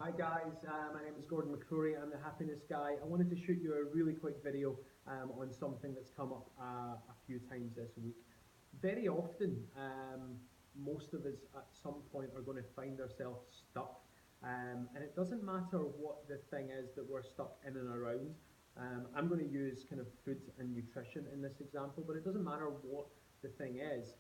Hi guys, my name is Gordon McCrory. I'm the Happiness Guy. I wanted to shoot you a really quick video on something that's come up a few times this week. Very often, most of us at some point are going to find ourselves stuck, and it doesn't matter what the thing is that we're stuck in and around. I'm going to use kind of food and nutrition in this example, but it doesn't matter what the thing is.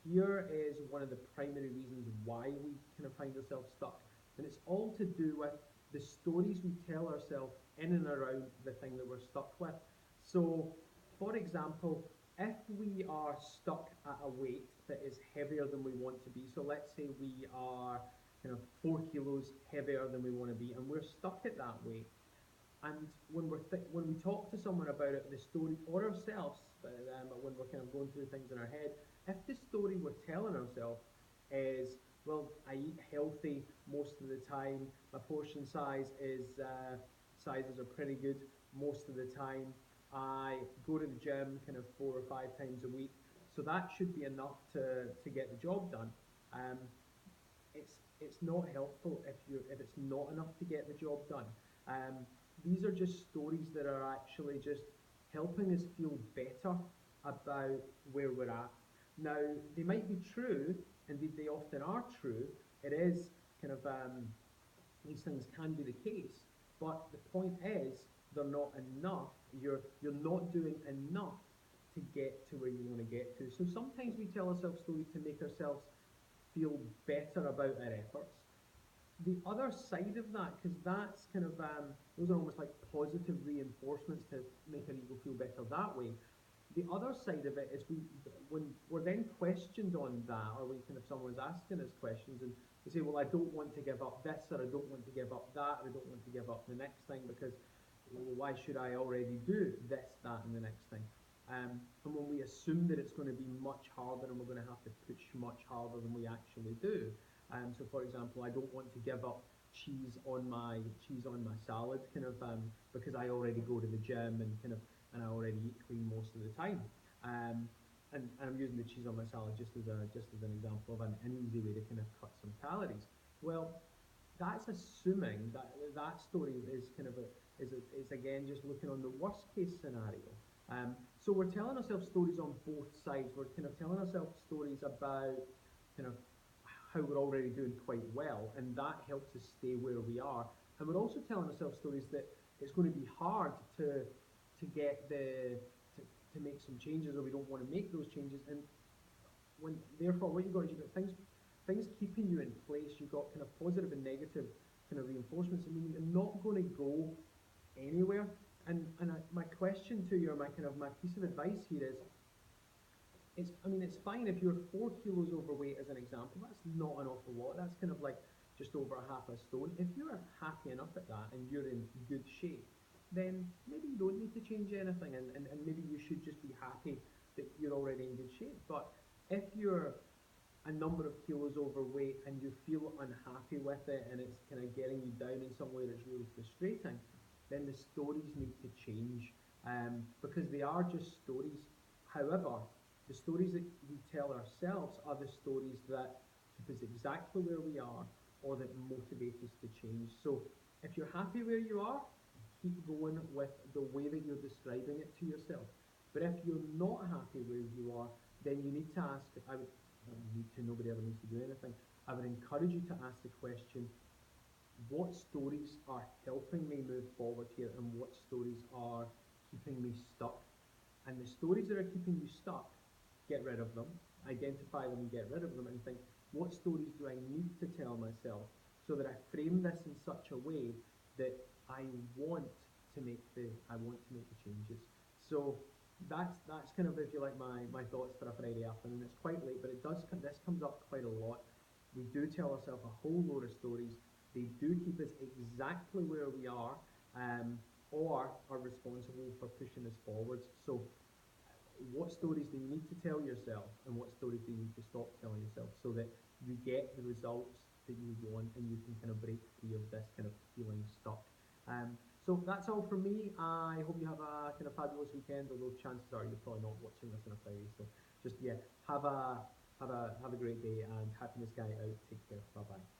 Here is one of the primary reasons why we kind of find ourselves stuck, and it's all to do with the stories we tell ourselves in and around the thing that we're stuck with. So, for example, if we are stuck at a weight that is heavier than we want to be, so let's say we are kind of 4 kilos heavier than we want to be, and we're stuck at that weight. And when we talk to someone about it, the story or ourselves, when we're kind of going through things in our head, if the story we're telling ourselves is, well, I eat healthy most of the time, my portion sizes are pretty good most of the time, I go to the gym kind of 4 or 5 times a week, so that should be enough to get the job done. Um, it's not helpful if it's not enough to get the job done. Um, these are just stories that are actually just helping us feel better about where we're at. Now, they might be true, indeed they often are true. It is kind of these things can be the case, but the point is they're not enough. You're not doing enough to get to where you want to get to. So sometimes we tell ourselves stories to make ourselves feel better about our efforts. The other side of that, because that's kind of those are almost like positive reinforcements to make our ego feel better that way. The other side of it is when we're then questioned on that, or we kind of someone's asking us questions, and we say, well, I don't want to give up this, or I don't want to give up that, or I don't want to give up the next thing because, well, why should I already do this, that, and the next thing? And when we assume that it's going to be much harder and we're going to have to push much harder than we actually do. So, for example, I don't want to give up cheese on my salad, kind of because I already go to the gym and I already eat clean most of the time. Um, and I'm using the cheese on my salad just as an example of an easy way to kind of cut some calories. Well, that's assuming that that story is kind of is again just looking on the worst case scenario. So we're telling ourselves stories on both sides. We're kind of telling ourselves stories about kind of how we're already doing quite well, and that helps us stay where we are. And we're also telling ourselves stories that it's going to be hard to get to make some changes, or we don't want to make those changes. And when therefore what you've got is you've got things keeping you in place. You've got kind of positive and negative kind of reinforcements. I mean, you're not going to go anywhere. And my question to you, or my piece of advice here is, it's fine if you're 4 kilos overweight as an example. That's not an awful lot. That's kind of like just over a half a stone. If you're happy enough at that and you're in good shape, then maybe you don't need to change anything, and maybe you should just be happy that you're already in good shape. But if you're a number of kilos overweight and you feel unhappy with it and it's kind of getting you down in some way that's really frustrating, then the stories need to change, because they are just stories. However, the stories that we tell ourselves are the stories that keep us exactly where we are or that motivate us to change. So if you're happy where you are, keep going with the way that you're describing it to yourself. But if you're not happy where you are, then you need to ask, I would, need to, nobody ever needs to do anything. I would encourage you to ask the question, what stories are helping me move forward here and what stories are keeping me stuck? And the stories that are keeping you stuck, get rid of them, identify them and get rid of them, and think, what stories do I need to tell myself so that I frame this in such a way that I want to make the changes. So that's kind of, if you like, my thoughts for a Friday afternoon. It's quite late, but this comes up quite a lot. We do tell ourselves a whole load of stories. They do keep us exactly where we are, or are responsible for pushing us forwards. So what stories do you need to tell yourself and what stories do you need to stop telling yourself so that you get the results that you want and you can kind of break free of this kind of feeling stuck. So that's all from me. I hope you have a kind of fabulous weekend, although chances are you're probably not watching this on a Friday. So just, yeah, have a great day, and Happiness Guy out. Take care. Bye bye.